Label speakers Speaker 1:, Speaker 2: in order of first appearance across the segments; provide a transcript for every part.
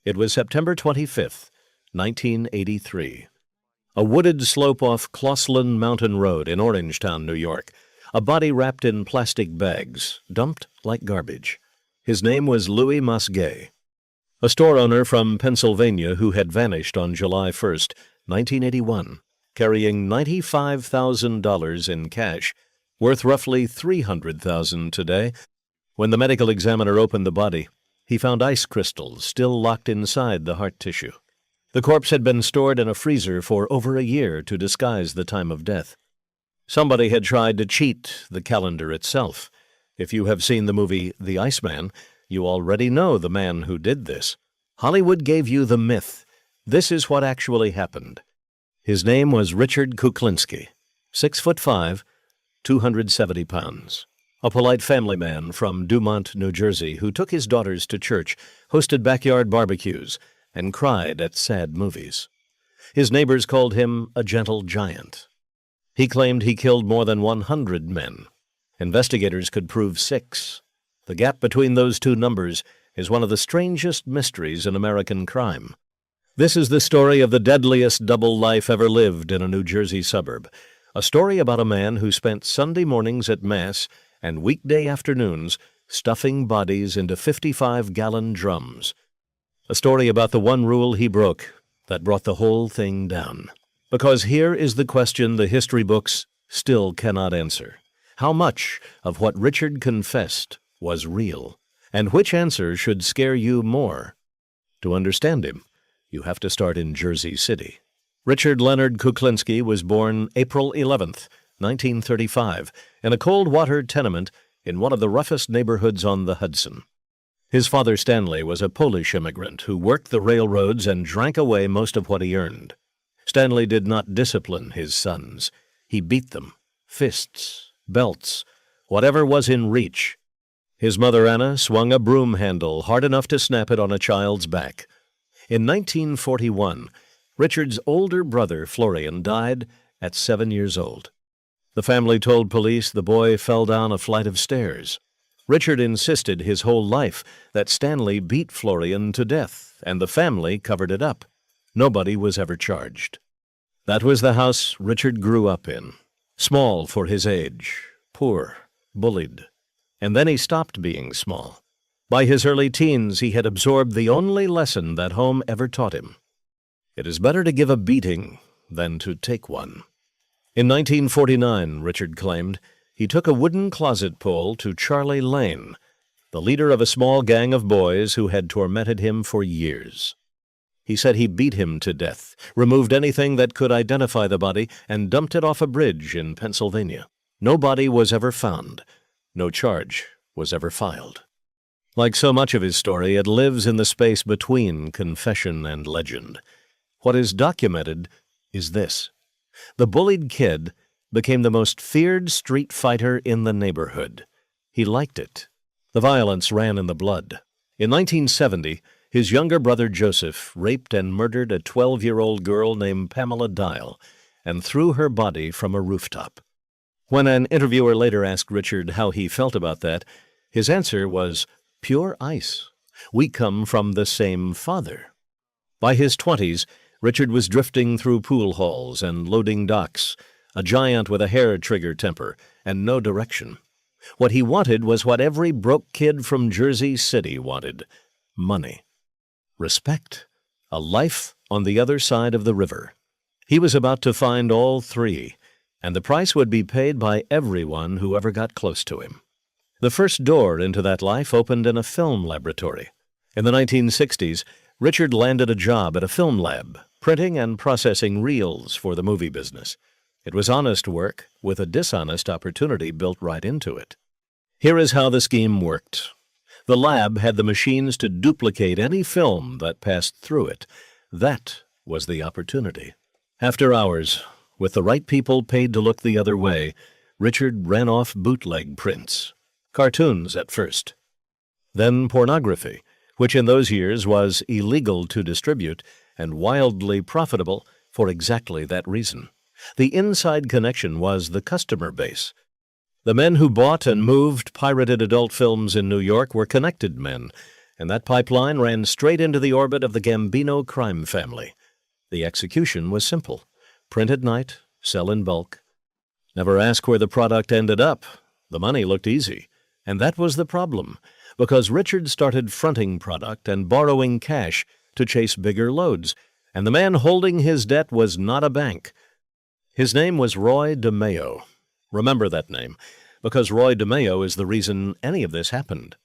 Speaker 1: It was September 25th, 1983. A wooded slope off Clausland Mountain Road in Orangetown, New York. A body wrapped in plastic bags, dumped like garbage. His name was Louis Masguet, a store owner from Pennsylvania who had vanished on July 1st, 1981, carrying $95,000 in cash, worth roughly $300,000 today. When the medical examiner opened the body, he found ice crystals still locked inside the heart tissue. The corpse had been stored in a freezer for over a year to disguise the time of death. Somebody had tried to cheat the calendar itself. If you have seen the movie The Iceman, you already know the man who did this. Hollywood gave you the myth. This is what actually happened. His name was Richard Kuklinski, 6'5", 270 pounds. A polite family man from Dumont, New Jersey, who took his daughters to church, hosted backyard barbecues, and cried at sad movies. His neighbors called him a gentle giant. He claimed he killed more than 100 men. Investigators could prove 6. The gap between those two numbers is one of the strangest mysteries in American crime. This is the story of the deadliest double life ever lived in a New Jersey suburb. A story about a man who spent Sunday mornings at Mass and weekday afternoons stuffing bodies into 55-gallon drums. A story about the one rule he broke that brought the whole thing down. Because here is the question the history books still cannot answer. How much of what Richard confessed was real? And which answer should scare you more? To understand him, you have to start in Jersey City. Richard Leonard Kuklinski was born April 11th, 1935, in a cold-water tenement in one of the roughest neighborhoods on the Hudson. His father Stanley was a Polish immigrant who worked the railroads and drank away most of what he earned. Stanley did not discipline his sons. He beat them. Fists, belts, whatever was in reach. His mother Anna swung a broom handle hard enough to snap it on a child's back. In 1941, Richard's older brother Florian died at 7 years old. The family told police the boy fell down a flight of stairs. Richard insisted his whole life that Stanley beat Florian to death, and the family covered it up. Nobody was ever charged. That was the house Richard grew up in. Small for his age, poor, bullied. And then he stopped being small. By his early teens, he had absorbed the only lesson that home ever taught him. It is better to give a beating than to take one. In 1949, Richard claimed, he took a wooden closet pole to Charlie Lane, the leader of a small gang of boys who had tormented him for years. He said he beat him to death, removed anything that could identify the body, and dumped it off a bridge in Pennsylvania. No body was ever found. No charge was ever filed. Like so much of his story, it lives in the space between confession and legend. What is documented is this. The bullied kid became the most feared street fighter in the neighborhood. He liked it. The violence ran in the blood. In 1970, his younger brother Joseph raped and murdered a 12-year-old girl named Pamela Dial and threw her body from a rooftop. When an interviewer later asked Richard how he felt about that, his answer was, "Pure ice. We come from the same father." By his 20s, Richard was drifting through pool halls and loading docks, a giant with a hair-trigger temper and no direction. What he wanted was what every broke kid from Jersey City wanted: money, respect, a life on the other side of the river. He was about to find all three, and the price would be paid by everyone who ever got close to him. The first door into that life opened in a film laboratory. In the 1960s, Richard landed a job at a film lab, printing and processing reels for the movie business. It was honest work, with a dishonest opportunity built right into it. Here is how the scheme worked. The lab had the machines to duplicate any film that passed through it. That was the opportunity. After hours, with the right people paid to look the other way, Richard ran off bootleg prints. Cartoons at first. Then pornography, which in those years was illegal to distribute and wildly profitable for exactly that reason. The inside connection was the customer base. The men who bought and moved pirated adult films in New York were connected men, and that pipeline ran straight into the orbit of the Gambino crime family. The execution was simple. Print at night, sell in bulk. Never ask where the product ended up. The money looked easy. And that was the problem, because Richard started fronting product and borrowing cash to chase bigger loads, and the man holding his debt was not a bank. His name was Roy DeMeo. Remember that name, because Roy DeMeo is the reason any of this happened.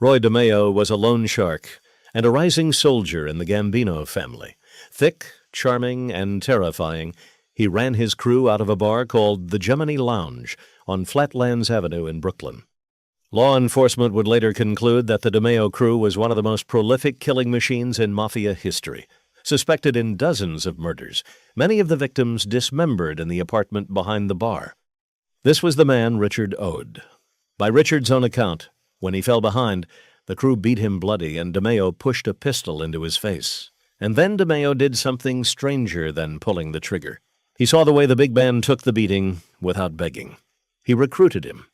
Speaker 1: Roy DeMeo was a loan shark and a rising soldier in the Gambino family. Thick, charming, and terrifying, he ran his crew out of a bar called the Gemini Lounge on Flatlands Avenue in Brooklyn. Law enforcement would later conclude that the DeMeo crew was one of the most prolific killing machines in Mafia history, suspected in dozens of murders, many of the victims dismembered in the apartment behind the bar. This was the man Richard owed. By Richard's own account, when he fell behind, the crew beat him bloody and DeMeo pushed a pistol into his face. And then DeMeo did something stranger than pulling the trigger. He saw the way the big man took the beating without begging. He recruited him.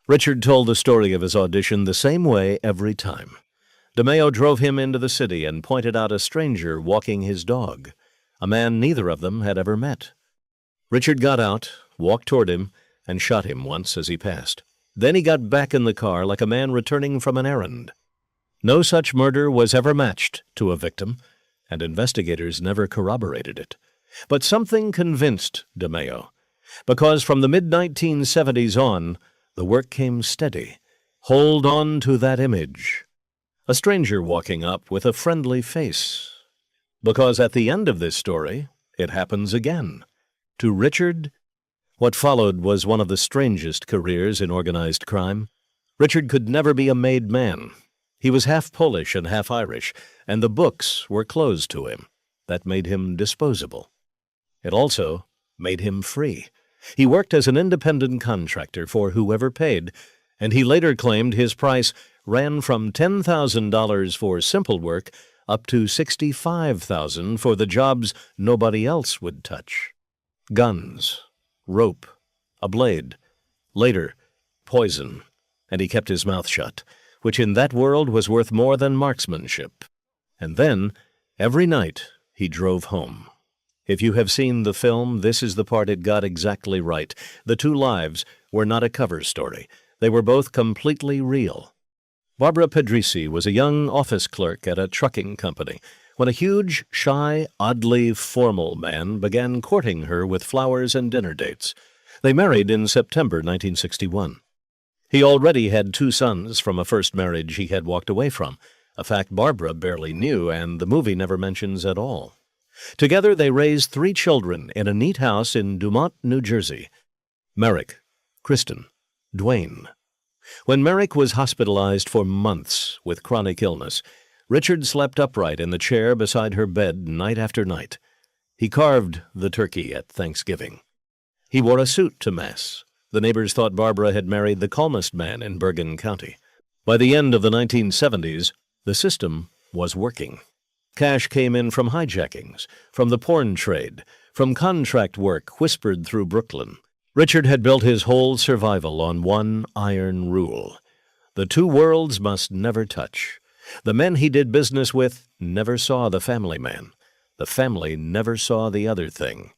Speaker 1: Richard told the story of his audition the same way every time. DeMeo drove him into the city and pointed out a stranger walking his dog, a man neither of them had ever met. Richard got out, walked toward him, and shot him once as he passed. Then he got back in the car like a man returning from an errand. No such murder was ever matched to a victim, and investigators never corroborated it. But something convinced DeMeo, because from the mid-1970s on, the work came steady. Hold on to that image. A stranger walking up with a friendly face. Because at the end of this story, it happens again. To Richard, what followed was one of the strangest careers in organized crime. Richard could never be a made man. He was half Polish and half Irish, and the books were closed to him. That made him disposable. It also made him free. He worked as an independent contractor for whoever paid, and he later claimed his price ran from $10,000 for simple work up to $65,000 for the jobs nobody else would touch. Guns, rope, a blade, later, poison, and he kept his mouth shut, which in that world was worth more than marksmanship. And then, every night, he drove home. If you have seen the film, this is the part it got exactly right. The two lives were not a cover story. They were both completely real. Barbara Pedrisi was a young office clerk at a trucking company when a huge, shy, oddly formal man began courting her with flowers and dinner dates. They married in September 1961. He already had 2 sons from a first marriage he had walked away from, a fact Barbara barely knew and the movie never mentions at all. Together they raised 3 children in a neat house in Dumont, New Jersey. Merrick, Kristen, Dwayne. When Merrick was hospitalized for months with chronic illness, Richard slept upright in the chair beside her bed night after night. He carved the turkey at Thanksgiving. He wore a suit to Mass. The neighbors thought Barbara had married the calmest man in Bergen County. By the end of the 1970s, the system was working. Cash came in from hijackings, from the porn trade, from contract work whispered through Brooklyn. Richard had built his whole survival on one iron rule. The 2 worlds must never touch. The men he did business with never saw the family man. The family never saw the other thing.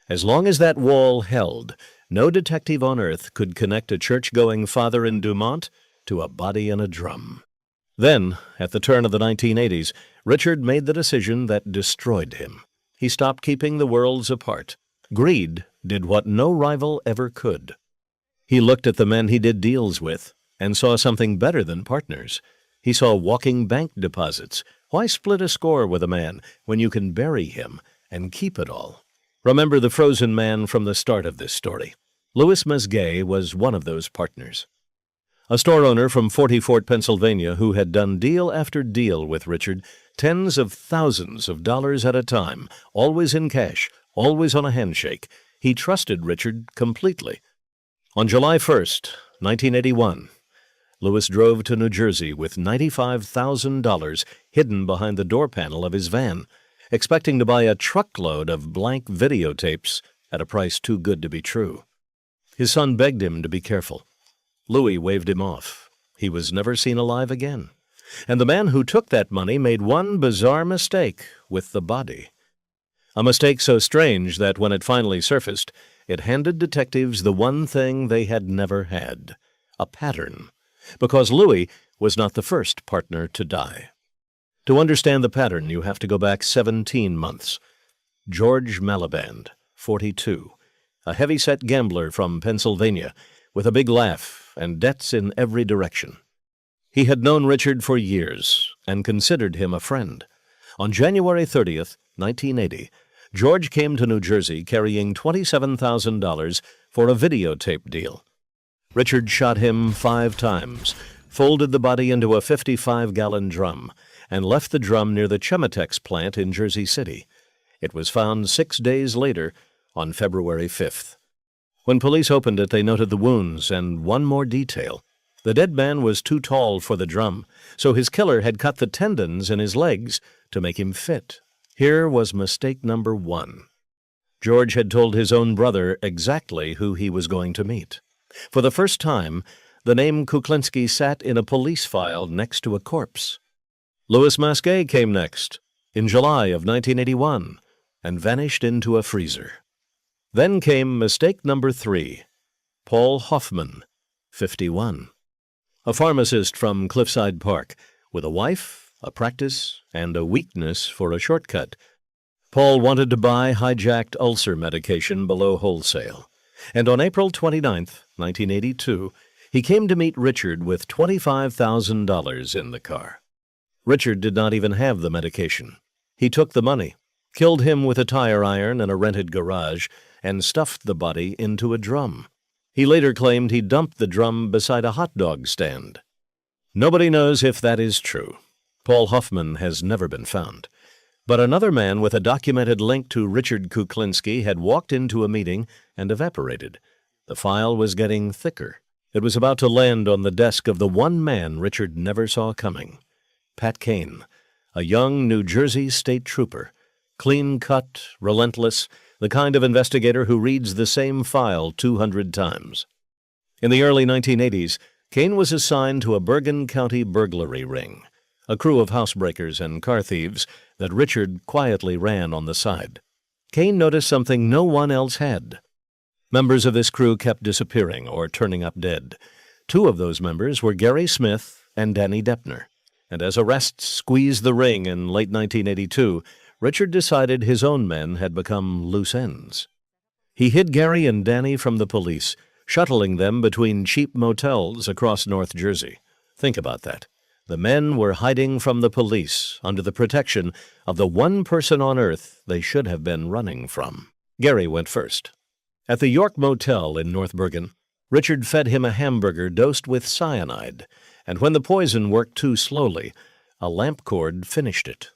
Speaker 1: As long as that wall held, no detective on earth could connect a church-going father in Dumont to a body in a drum. Then, at the turn of the 1980s, Richard made the decision that destroyed him. He stopped keeping the worlds apart. Greed did what no rival ever could. He looked at the men he did deals with and saw something better than partners. He saw walking bank deposits. Why split a score with a man when you can bury him and keep it all? Remember the frozen man from the start of this story. Louis Mesgay was one of those partners. A store owner from 40 Fort, Pennsylvania, who had done deal after deal with Richard, tens of thousands of dollars at a time, always in cash, always on a handshake. He trusted Richard completely. On July 1st, 1981, Louis drove to New Jersey with $95,000 hidden behind the door panel of his van, expecting to buy a truckload of blank videotapes at a price too good to be true. His son begged him to be careful. Louis waved him off. He was never seen alive again. And the man who took that money made one bizarre mistake with the body. A mistake so strange that when it finally surfaced, it handed detectives the one thing they had never had: a pattern. Because Louis was not the first partner to die. To understand the pattern, you have to go back 17 months. George Maliband, 42, a heavy-set gambler from Pennsylvania, with a big laugh and debts in every direction. He had known Richard for years and considered him a friend. On January 30th, 1980, George came to New Jersey carrying $27,000 for a videotape deal. Richard shot him 5 times, folded the body into a 55-gallon drum, and left the drum near the Chemetex plant in Jersey City. It was found 6 days later, on February 5th. When police opened it, they noted the wounds and one more detail. The dead man was too tall for the drum, so his killer had cut the tendons in his legs to make him fit. Here was mistake number 1. George had told his own brother exactly who he was going to meet. For the first time, the name Kuklinski sat in a police file next to a corpse. Louis Masquet came next, in July of 1981, and vanished into a freezer. Then came mistake number 3, Paul Hoffman, 51. A pharmacist from Cliffside Park, with a wife, a practice, and a weakness for a shortcut. Paul wanted to buy hijacked ulcer medication below wholesale, and on April 29, 1982, he came to meet Richard with $25,000 in the car. Richard did not even have the medication. He took the money, killed him with a tire iron in a rented garage, and stuffed the body into a drum. He later claimed he dumped the drum beside a hot dog stand. Nobody knows if that is true. Paul Hoffman has never been found. But another man with a documented link to Richard Kuklinski had walked into a meeting and evaporated. The file was getting thicker. It was about to land on the desk of the one man Richard never saw coming: Pat Kane, a young New Jersey state trooper, clean-cut, relentless, the kind of investigator who reads the same file 200 times. In the early 1980s, Kane was assigned to a Bergen County burglary ring, a crew of housebreakers and car thieves that Richard quietly ran on the side. Kane noticed something no one else had. Members of this crew kept disappearing or turning up dead. 2 of those members were Gary Smith and Danny Deppner. And as arrests squeezed the ring in late 1982, Richard decided his own men had become loose ends. He hid Gary and Danny from the police, shuttling them between cheap motels across North Jersey. Think about that. The men were hiding from the police under the protection of the one person on earth they should have been running from. Gary went first. At the York Motel in North Bergen, Richard fed him a hamburger dosed with cyanide, and when the poison worked too slowly, a lamp cord finished it.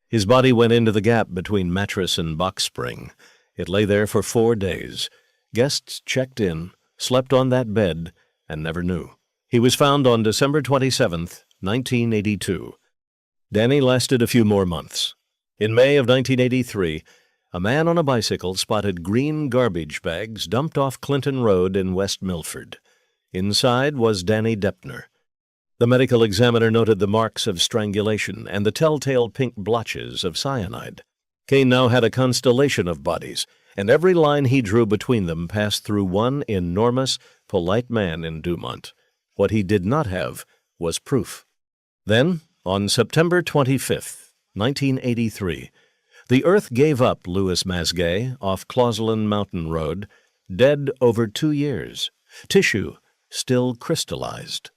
Speaker 1: His body went into the gap between mattress and box spring. It lay there for 4 days. Guests checked in, slept on that bed, and never knew. He was found on December 27th, 1982. Danny lasted a few more months. In May of 1983, a man on a bicycle spotted green garbage bags dumped off Clinton Road in West Milford. Inside was Danny Deppner. The medical examiner noted the marks of strangulation and the telltale pink blotches of cyanide. Kane now had a constellation of bodies, and every line he drew between them passed through one enormous, polite man in Dumont. What he did not have was proof. Then, on September 25th, 1983, the earth gave up Louis Masquet off Clauselin Mountain Road, dead over 2 years, tissue still crystallized.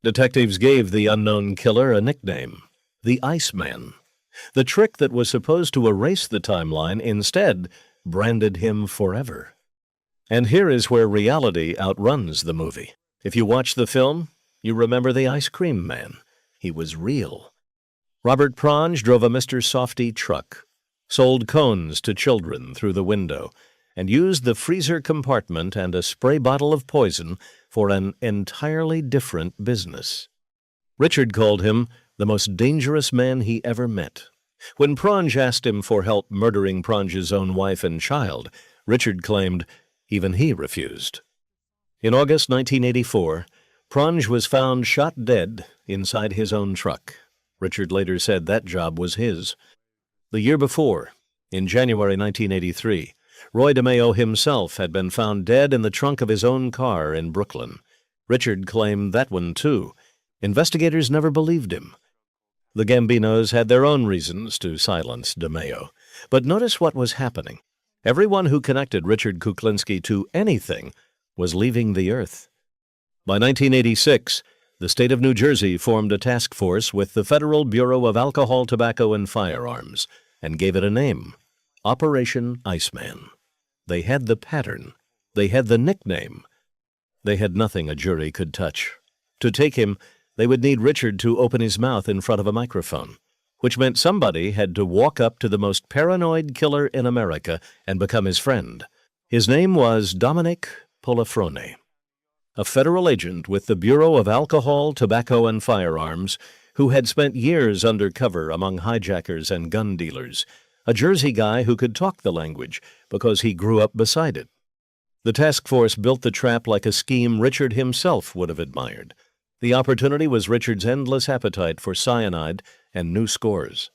Speaker 1: Detectives gave the unknown killer a nickname, the Iceman. The trick that was supposed to erase the timeline instead branded him forever. And here is where reality outruns the movie. If you watch the film, you remember the ice cream man. He was real. Robert Pronge drove a Mr. Softy truck, sold cones to children through the window, and used the freezer compartment and a spray bottle of poison for an entirely different business. Richard called him the most dangerous man he ever met. When Pronge asked him for help murdering Pronge's own wife and child, Richard claimed even he refused. In August 1984, Pronge was found shot dead inside his own truck. Richard later said that job was his. The year before, in January 1983, Roy DeMeo himself had been found dead in the trunk of his own car in Brooklyn. Richard claimed that one, too. Investigators never believed him. The Gambinos had their own reasons to silence DeMeo. But notice what was happening. Everyone who connected Richard Kuklinski to anything was leaving the earth. By 1986, the state of New Jersey formed a task force with the Federal Bureau of Alcohol, Tobacco, and Firearms and gave it a name, Operation Iceman. They had the pattern. They had the nickname. They had nothing a jury could touch. To take him, they would need Richard to open his mouth in front of a microphone, which meant somebody had to walk up to the most paranoid killer in America and become his friend. His name was Dominic Polifrone, a federal agent with the Bureau of Alcohol, Tobacco, and Firearms who had spent years undercover among hijackers and gun dealers, a Jersey guy who could talk the language because he grew up beside it. The task force built the trap like a scheme Richard himself would have admired. The opportunity was Richard's endless appetite for cyanide and new scores.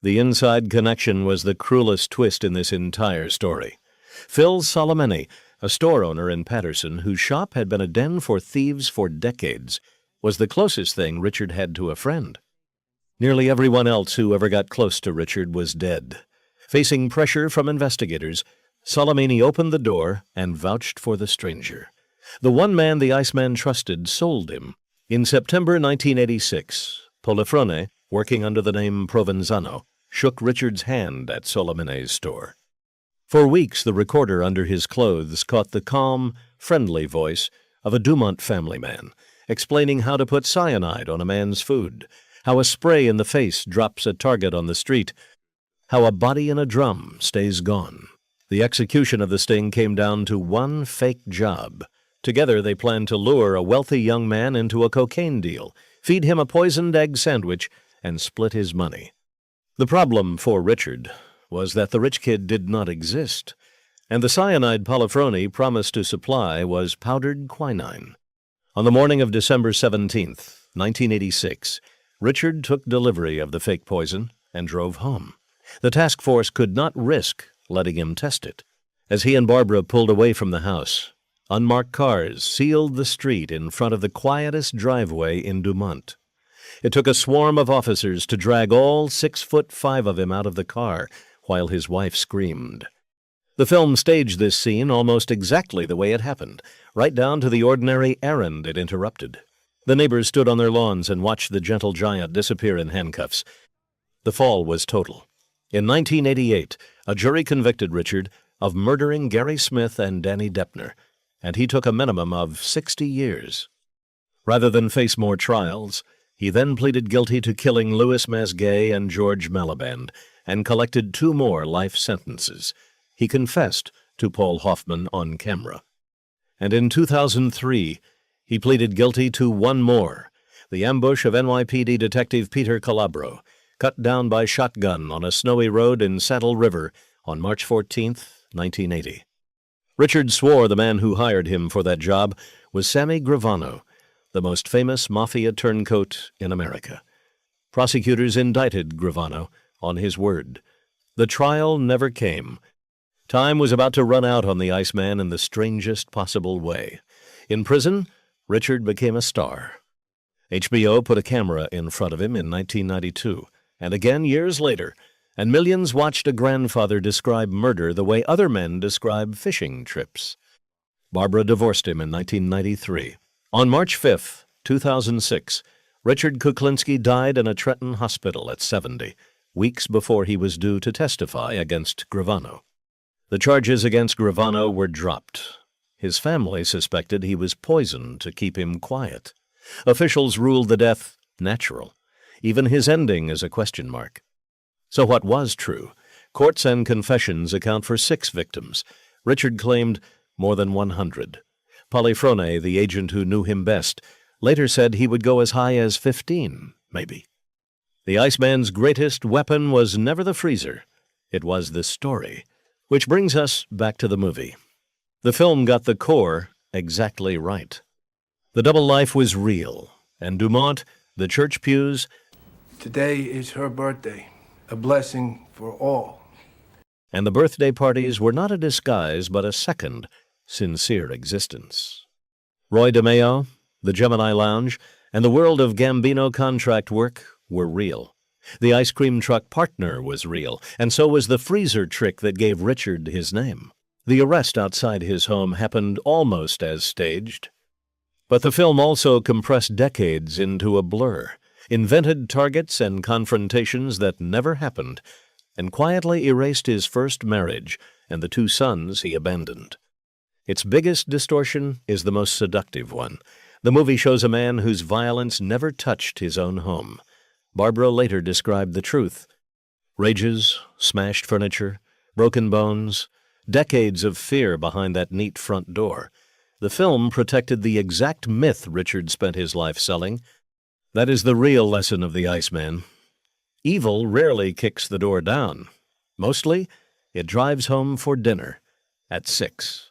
Speaker 1: The inside connection was the cruelest twist in this entire story. Phil Solomeni, a store owner in Paterson whose shop had been a den for thieves for decades, was the closest thing Richard had to a friend. Nearly everyone else who ever got close to Richard was dead. Facing pressure from investigators, Solomeni opened the door and vouched for the stranger. The one man the Iceman trusted sold him. In September 1986, Polifrone, working under the name Provenzano, shook Richard's hand at Solomeni's store. For weeks, the recorder under his clothes caught the calm, friendly voice of a Dumont family man, explaining how to put cyanide on a man's food, how a spray in the face drops a target on the street, how a body in a drum stays gone. The execution of the sting came down to one fake job. Together, they planned to lure a wealthy young man into a cocaine deal, feed him a poisoned egg sandwich, and split his money. The problem for Richard was that the rich kid did not exist, and the cyanide Polifrone promised to supply was powdered quinine. On the morning of December 17th, 1986, Richard took delivery of the fake poison and drove home. The task force could not risk letting him test it. As he and Barbara pulled away from the house, unmarked cars sealed the street in front of the quietest driveway in Dumont. It took a swarm of officers to drag all 6'5" of him out of the car while his wife screamed. The film staged this scene almost exactly the way it happened, right down to the ordinary errand it interrupted. The neighbors stood on their lawns and watched the gentle giant disappear in handcuffs. The fall was total. In 1988, a jury convicted Richard of murdering Gary Smith and Danny Deppner, and he took a minimum of 60 years. Rather than face more trials, he then pleaded guilty to killing Louis Masgay and George Maliband and collected 2 more life sentences. He confessed to Paul Hoffman on camera. And in 2003, he pleaded guilty to 1 more, the ambush of NYPD Detective Peter Calabro, cut down by shotgun on a snowy road in Saddle River on March 14, 1980. Richard swore the man who hired him for that job was Sammy Gravano, the most famous Mafia turncoat in America. Prosecutors indicted Gravano on his word. The trial never came. Time was about to run out on the Iceman in the strangest possible way. In prison, Richard became a star. HBO put a camera in front of him in 1992, and again years later, and millions watched a grandfather describe murder the way other men describe fishing trips. Barbara divorced him in 1993. On March 5, 2006, Richard Kuklinski died in a Trenton hospital at 70, weeks before he was due to testify against Gravano. The charges against Gravano were dropped. His family suspected he was poisoned to keep him quiet. Officials ruled the death natural. Even his ending is a question mark. So what was true? Courts and confessions account for 6 victims. Richard claimed more than 100. Polifrone, the agent who knew him best, later said he would go as high as 15, maybe. The Iceman's greatest weapon was never the freezer. It was the story. Which brings us back to the movie. The film got the core exactly right. The double life was real, and Dumont, the church pews,
Speaker 2: Today is her birthday, a blessing for all.
Speaker 1: and the birthday parties were not a disguise but a second, sincere existence. Roy DeMeo, the Gemini Lounge, and the world of Gambino contract work were real. The ice cream truck partner was real, and so was the freezer trick that gave Richard his name. The arrest outside his home happened almost as staged. But the film also compressed decades into a blur, invented targets and confrontations that never happened, and quietly erased his first marriage and the 2 sons he abandoned. Its biggest distortion is the most seductive one. The movie shows a man whose violence never touched his own home. Barbara later described the truth. Rages, smashed furniture, broken bones, decades of fear behind that neat front door. The film protected the exact myth Richard spent his life selling. That is the real lesson of the Iceman. Evil rarely kicks the door down. Mostly, it drives home for dinner at 6.